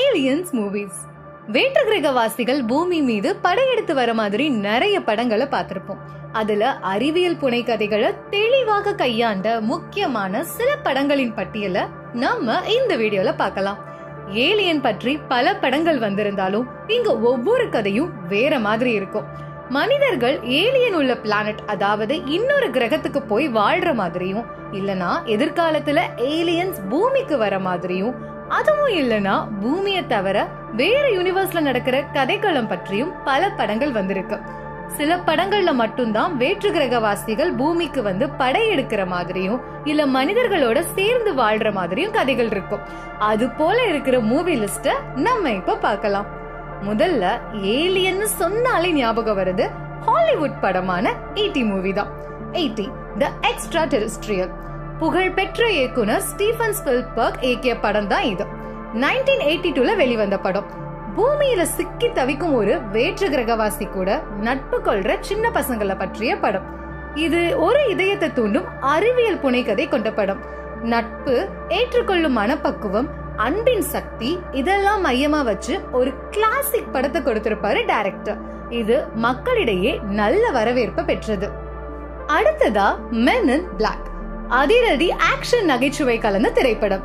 Aliens movies. வேற்று கிரகவாசிகள் பூமி மீது படையெடுத்து வர மாதிரி நிறைய படங்களை பார்த்திருப்போம். அதுல அறிவியல் புனை கதைகளை தெளிவாக கையாண்ட முக்கியமான சில படங்களின் பட்டியல நம்ம இந்த வீடியோல பார்க்கலாம். ஏலியன் பற்றி பல படங்கள் வந்திருந்தாலும் இங்க ஒவ்வொரு கதையும் வேற மாதிரி இருக்கும். மனிதர்கள் ஏலியன் உள்ள பிளானட், அதாவது இன்னொரு கிரகத்துக்கு போய் வாழ்ற மாதிரியும், இல்லனா எதிர்காலத்துல ஏலியன்ஸ் பூமிக்கு வர மாதிரியும், அதுவும் இல்லனா பூமியை தவிர வேற யூனிவர்ஸ்ல நடக்கிற கதைக்களம் பற்றியும் பல படங்கள் வந்திருக்கு. சில படங்கள்ல மட்டும்தான் வேற்று கிரகவாசிகள் பூமிக்கு வந்து படையெடுக்கிற மாதிரியும் இல்ல மனிதர்களோட சேர்ந்து வாழ்ற மாதிரியும் கதைகள் இருக்கும். அது போல இருக்கிற மூவி லிஸ்ட நம்ம இப்ப பார்க்கலாம். முதல்ல ஏலியன் சொன்னாலே ஞாபகம் வருது ஹாலிவுட் படமான E.T. மூவி தான். E.T. தி எக்ஸ்ட்ரா டெரிஸ்ட்ரியல். புகழ்பெற்ற இயக்குனர் ஸ்டீஃபன் ஸ்பில்பர்க் இயக்கிய படம் தான் இது. 1982ல வெளிவந்த படம். பூமியில சிக்கி தவிக்கும் ஒரு வேற்று கிரகவாசி கூட நட்பு கொள்ற சின்ன பசங்களை பற்றிய படம். இது ஒரு இதயத்தை தூண்டும் அறிவியல் புனைகதை கொண்ட படம். நட்பு, ஏற்றுக்கொள்ளும் மனப்பக்குவம், அன்பின் சக்தி இதெல்லாம் மையமா வச்சு ஒரு கிளாசிக் படத்தை கொடுத்திருப்பாரு டைரக்டர். இது மக்களிடையே நல்ல வரவேற்பு பெற்றது. அடுத்ததா Men in Black. அதிரடி ஆக்ஷன் நகைச்சுவை கலந்த திரைப்படம்.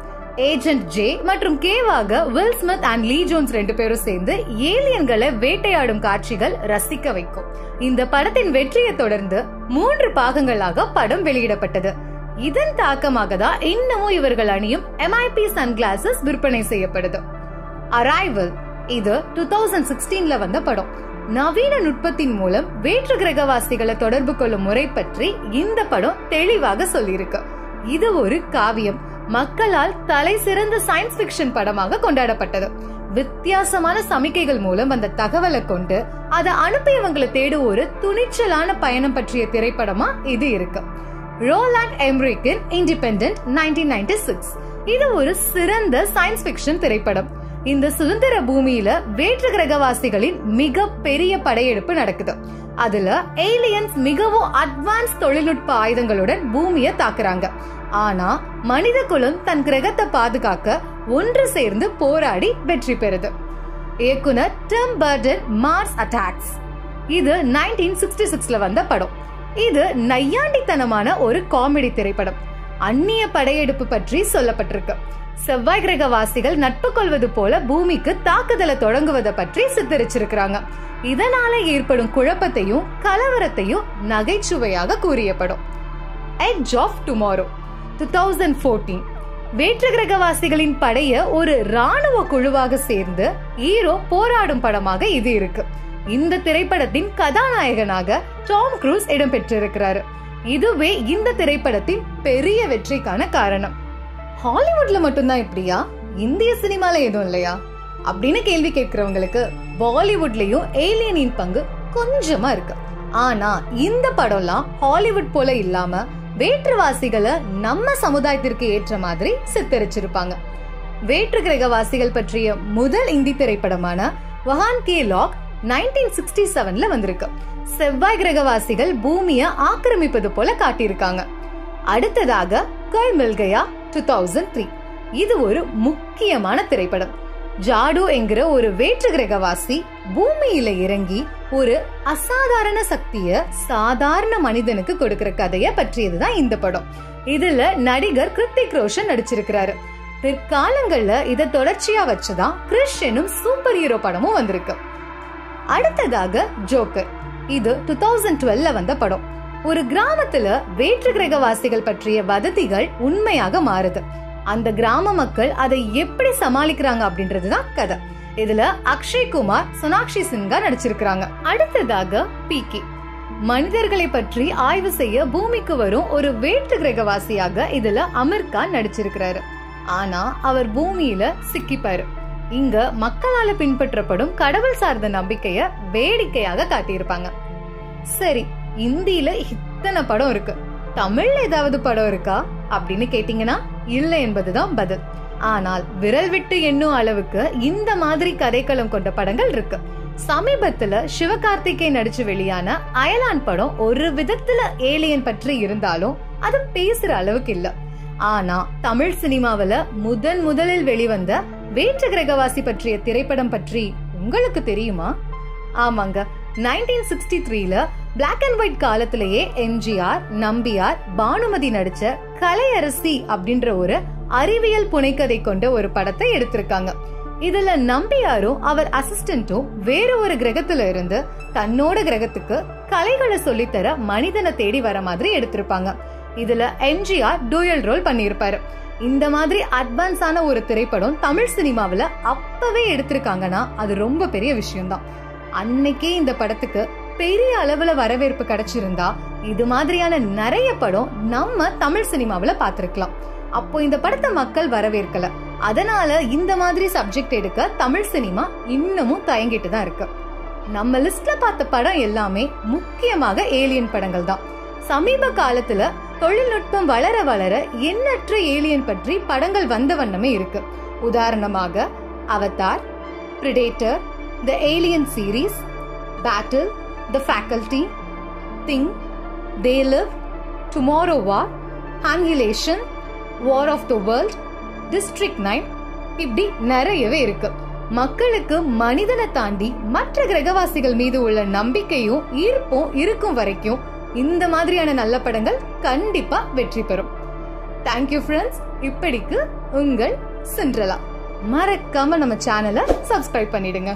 ஏஜென்ட் ஜே மற்றும் கேவாக Will Smith and Lee Jones 2 பேரும் சேர்ந்து ஏலியன்களை வேட்டையாடும் காட்சிகள் ரசிக்க வைக்கும். இந்த படத்தின் வெற்றியை தொடர்ந்து 3 பாகங்களாக படம் வெளியிடப்பட்டது. இதன் தாக்கமாக தான் இன்னமும் இவர்கள் அணியும் MIP சன்கிளாசஸ் விற்பனை செய்யப்படுது. அரைவல். இது 2016ல வந்த படம். நவீன நுட்பத்தின் மூலம் வேற்று கிரகவாசிகளை தொடர்பு கொள்ளும் முறை பற்றி இந்த படம் தெளிவாக சொல்லியிருக்கு. இது ஒரு காவியம், மக்களால் தலை சிறந்த சயின்ஸ் பிக்ஷன் படமாக கொண்டாடப்பட்டது. வித்தியாசமான சமிக்கைகள் மூலம் அந்த தகவலை கொண்டு அதை அனுப்பியவங்களை தேடும் ஒரு துணிச்சலான பயணம் பற்றிய திரைப்படமா இது இருக்கு. ரோலாண்ட் எம்ரிக்கின் இண்டிபெண்டன்ட் 1996. இது ஒரு சிறந்த சயின்ஸ் பிக்ஷன் திரைப்படம். இந்த சுதந்திர பூமியில வேற்று கிரகவாசிகளின் மிக பெரிய படையெடுப்பு நடக்குது. அதுல ஏலியன்ஸ் மிகவும் அட்வான்ஸ் தொழில்நுட்ப ஆயுதங்களுடன் பூமியை தாக்குறாங்க. ஆனா மனித குலம் தன் கிரகத்தை பாதுகாக்க ஒன்று சேர்ந்து போராடி வெற்றி பெறுது. இயக்குனர் டிம் பர்டன் மார்ஸ் அட்டாக்ஸ். இது 1966ல வந்த படம். இது நையாண்டித்தனமான ஒரு காமெடி திரைப்படம். அந்நிய படையெடுப்பு பற்றி சொல்லப்பட்டிருக்கு. செவ்வாய் கிரகவாசிகள் நட்பு கொள்வது போல பூமிக்கு தாக்குதலை தொடங்குவதை பற்றி சித்தரிச்சிருக்கிறாங்க. இதனால ஏற்படும் குழப்பத்தையும் கலவரத்தையும் நகைச்சுவையாக கூறிய படம். Edge of Tomorrow 2014. வேற்று கிரகவாசிகளின் படைய ஒரு ராணுவ குழுவாக சேர்ந்து ஹீரோ போராடும் படமாக இது இருக்கு. இந்த திரைப்படத்தின் கதாநாயகனாக டாம் க்ரூஸ் இடம்பெற்றிருக்கிறாரு. இதுவே இந்த திரைப்படத்தின் பெரிய வெற்றிக்கான காரணம். ஹாலிவுட்ல மட்டும்தான் இப்படியா, இந்திய சினிமால எதுவும் இல்லையா அப்படின்னு கேள்வி கேட்கிறவங்களுக்கு பாலிவுட்லயும் ஏலியனின் பங்கு கொஞ்சமா இருக்கு. ஆனா இந்த படம்லாம் ஹாலிவுட் போல இல்லாம வேற்றுவாசிகளை நம்ம சமுதாயத்திற்கு ஏற்ற மாதிரி சித்தரிச்சிருப்பாங்க. வேற்று கிரகவாசிகள் பற்றிய முதல் இந்தி திரைப்படமான வஹான் கே லாக் 1967ல வந்திருக்கு. செவ்வாய் கிரகவாசிகள் பூமியை ஆக்கிரமிப்பது போல காட்டியிருக்காங்க. அடுத்ததாக கல் மில் கயா 2003. இது ஒரு முக்கியமான திரைப்படம். ஜாடு என்கிற ஒரு வேற்று கிரகவாசி பூமியில இறங்கி ஒரு அசாதாரண சக்திய சாதாரண மனிதனுக்கு கொடுக்கிற கதைய பற்றியதுதான் இந்த படம். இதுல நடிகர் கிருத்திக் ரோஷன் நடிச்சிருக்கிறாரு. பிற்காலங்கள்ல இத தொடர்ச்சியா வச்சுதான் கிறிஷ் எனும் சூப்பர் ஹீரோ படமும் வந்திருக்கு. அடுத்ததாக ஜோக்கர். இது 2012ல வந்த படம். ஒரு கிராமத்துல வேற்று கிரகவாசிகள் பற்றிய வதந்திகள் உண்மையாக மாறுது. அந்த கிராம மக்கள் அதை எப்படி சமாளிக்கிறாங்க அப்படின்றதுதான் கதை. இதுல அக்ஷய் குமார், சோனாக்ஷி சின்ஹா நடிச்சிருக்காங்க. அடுத்ததாக பிகே. மனிதர்களை பற்றி ஆய்வு செய்ய பூமிக்கு வரும் ஒரு வேற்று கிரகவாசியாக இதுல அமீர் கான் நடிச்சிருக்கிறாரு. ஆனா அவர் பூமியில சிக்கிப்பாரு. இங்க மக்களால பின்பற்றப்படும் கடவுள் சார்ந்த நம்பிக்கைய வேடிக்கையாக காட்டியிருப்பாங்க. சரி, இந்தியில இத்தனை படம் இருக்கு, தமிழ்ல ஏதாவது படம் இருக்கா அப்படின்னு கேட்டீங்கன்னா இல்ல என்பதுதான் பதில். ஆனால் விரல் விட்டு எண்ணும் அளவுக்கு இந்த மாதிரி கதைக்களம் கொண்ட படங்கள் இருக்கு. சமீபத்துல சிவகார்த்திகேயன் நடிச்சு வெளியான அயலான் படம் ஒரு விதத்துல ஏலியன் பற்றி இருந்தாலும் அது பேசுற அளவுக்கு இல்ல. ஆனா தமிழ் சினிமாவில முதலில் வெளிவந்த வேற்று கிரகவாசி பற்றிய திரைப்படம் பற்றி உங்களுக்கு தெரியுமா? ஆமாங்க, 1963ல பிளாக் அண்ட் ஒயிட் காலத்திலேயே எம்ஜிஆர், நம்பியார், பானுமதி நடிச்ச கலையரசி அப்படின்ற ஒரு அறிவியல் புனைக்கதை கொண்ட ஒரு படத்தை எடுத்திருக்காங்க. இதுல நம்பியாரும் அவர் அசிஸ்டன்ட்டும் வேற ஒரு கிரகத்துல இருந்து தன்னோட கிரகத்துக்கு கலைகளை சொல்லித்தர மனிதனை தேடி வர மாதிரி எடுத்திருப்பாங்க. இதுல எம்ஜிஆர் டூயல் ரோல் பண்ணியிருப்பாரு. இந்த மாதிரி அட்வான்ஸான ஒரு திரைப்படம் தமிழ் சினிமாவில அப்பவே எடுத்திருக்காங்கன்னா அது ரொம்ப பெரிய விஷயம்தான். அன்னைக்கே இந்த படத்துக்கு பெரிய அளவுல வரவேற்பு கிடைச்சிருந்தா இது மாதிரியான நிறைய படம் நம்ம தமிழ் சினிமாவில பாத்திருக்கலாம். அப்போ இந்த படத்தை மக்கள் வரவேற்கல. அதனால இந்த மாதிரி சப்ஜெக்ட் எடுக்க தமிழ் சினிமா இன்னமும் தயங்கிட்டு தான் இருக்கு. நம்ம லிஸ்ட்ல பார்த்த படம் எல்லாமே முக்கியமாக ஏலியன் படங்கள் தான். சமீப காலத்துல தொழில்நுட்பம் வளர வளர எண்ணற்ற ஏலியன் பற்றி படங்கள் வந்த வண்ணமே இருக்கு. உதாரணமாக Avatar, Predator, the Alien series, Battle, the Faculty, Thing, They Live, Tomorrow War, Annihilation, War of the World, District 9, இப்படி நிறையவே இருக்கு. மக்களுக்கு மனிதனை தாண்டி மற்ற கிரகவாசிகள் மீது உள்ள நம்பிக்கையும் ஈர்ப்பும் இருக்கும் வரைக்கும் இந்த மாதிரியான நல்ல படங்கள் கண்டிப்பா வெற்றி பெறும். Thank you friends. இப்படிக்கு உங்கள் சிண்ட்ரெல்லா. மறக்காம நம்ம சேனலை சப்ஸ்கிரைப் பண்ணிடுங்க.